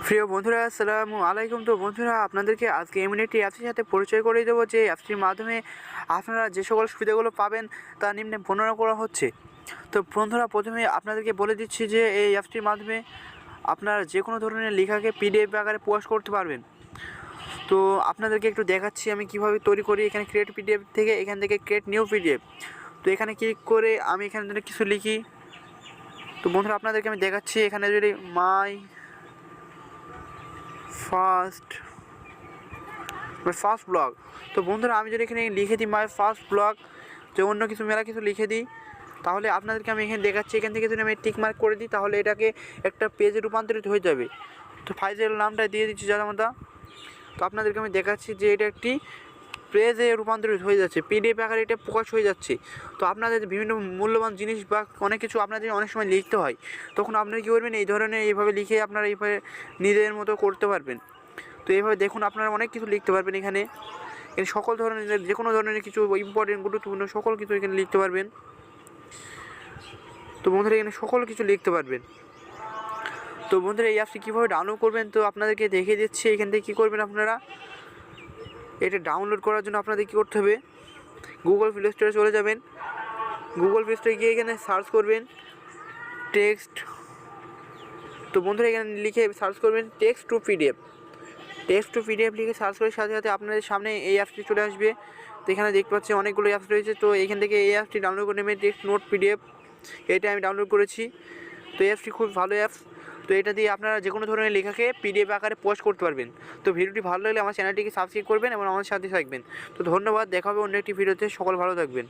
প্রিয় বন্ধুরা, আসসালামু আলাইকুম। তো বন্ধুরা, আপনাদেরকে আজকে এমন একটি অ্যাপসের সাথে পরিচয় করিয়ে দেবো যে অ্যাপসটির মাধ্যমে আপনারা যে সকল সুবিধাগুলো পাবেন তা নিম্নে বর্ণনা করা হচ্ছে। তো বন্ধুরা, প্রথমে আপনাদেরকে বলে দিচ্ছি যে এই অ্যাপসটির মাধ্যমে আপনারা যে কোনো ধরনের লেখাকে পিডিএফ আকারে প্রকাশ করতে পারবেন। তো আপনাদেরকে একটু দেখাচ্ছি আমি কিভাবে তৈরি করি। এখানে ক্রিয়েট পিডিএফ থেকে এখান থেকে ক্রিয়েট নিউ পিডিএফ, তো এখানে ক্লিক করে আমি এখানে যদি কিছু লিখি, তো বন্ধুরা আপনাদেরকে আমি দেখাচ্ছি। এখানে যদি মাই ফার্স্ট ব্লগ, তো বন্ধুরা আমি যদি এখানে লিখে দিই মাই ফার্স্ট ব্লগ, যে অন্য কিছু মেলা কিছু লিখে দিই, তাহলে আপনাদেরকে আমি এখানে দেখাচ্ছি। এখান থেকে যদি আমি টিক মার্ক করে দিই তাহলে এটাকে একটা পেজে রূপান্তরিত হয়ে যাবে। তো ফাইলের নামটা দিয়ে দিচ্ছি জানামতা। তো আপনাদেরকে আমি দেখাচ্ছি যে এটা একটি পেজে রূপান্তরিত হয়ে যাচ্ছে, পিডিএফ আকারে এটা প্রকাশ হয়ে যাচ্ছে। তো আপনাদের বিভিন্ন মূল্যবান জিনিস বা অনেক কিছু আপনাদের অনেক সময় লিখতে হয়, তখন আপনারা কী করবেন, এই ধরনের এইভাবে লিখে আপনারা এইভাবে নিজের মতো করতে পারবেন। তো এইভাবে দেখুন আপনারা অনেক কিছু লিখতে পারবেন। এখানে সকল ধরনের যে কোনো ধরনের কিছু ইম্পর্টেন্ট গুরুত্বপূর্ণ সকল কিছু এখানে লিখতে পারবেন। তো বন্ধুরা এখানে সকল কিছু লিখতে পারবেন। তো বন্ধুরা এই অ্যাপটি কীভাবে ডাউনলোড করবেন তো আপনাদেরকে দেখিয়ে দিচ্ছি। এখান থেকে কী করবেন, আপনারা এটা ডাউনলোড করার জন্য আপনাদের কী করতে হবে, গুগল প্লে স্টোরে চলে যাবেন। গুগল প্লে স্টোরে গিয়ে এখানে সার্চ করবেন টেক্সট। তো বন্ধুরা এখানে লিখে সার্চ করবেন text to PDF. Text to PDF লিখে সার্চ করার সাথে সাথে আপনাদের সামনে এই অ্যাপসটি চলে আসবে। তো এখানে দেখতে পাচ্ছি অনেকগুলো অ্যাপস রয়েছে। তো এখান থেকে এই অ্যাপসটি ডাউনলোড করে নেবেন, টেক্সট নোট পিডিএফ, এটা আমি ডাউনলোড করেছি। তো এই অ্যাপসটি খুব ভালো অ্যাপস। তো এটা দিয়ে আপনারা যে কোনো ধরনের লেখাকে পিডিএফ আকারে পোস্ট করতে পারবেন। তো ভিডিওটি ভালো লাগলে আমার চ্যানেলটিকে সাবস্ক্রাইব করবেন এবং আমার সাথে থাকবেন। তো ধন্যবাদ, দেখা হবে অন্য একটি ভিডিওতে। সকল ভালো থাকবেন।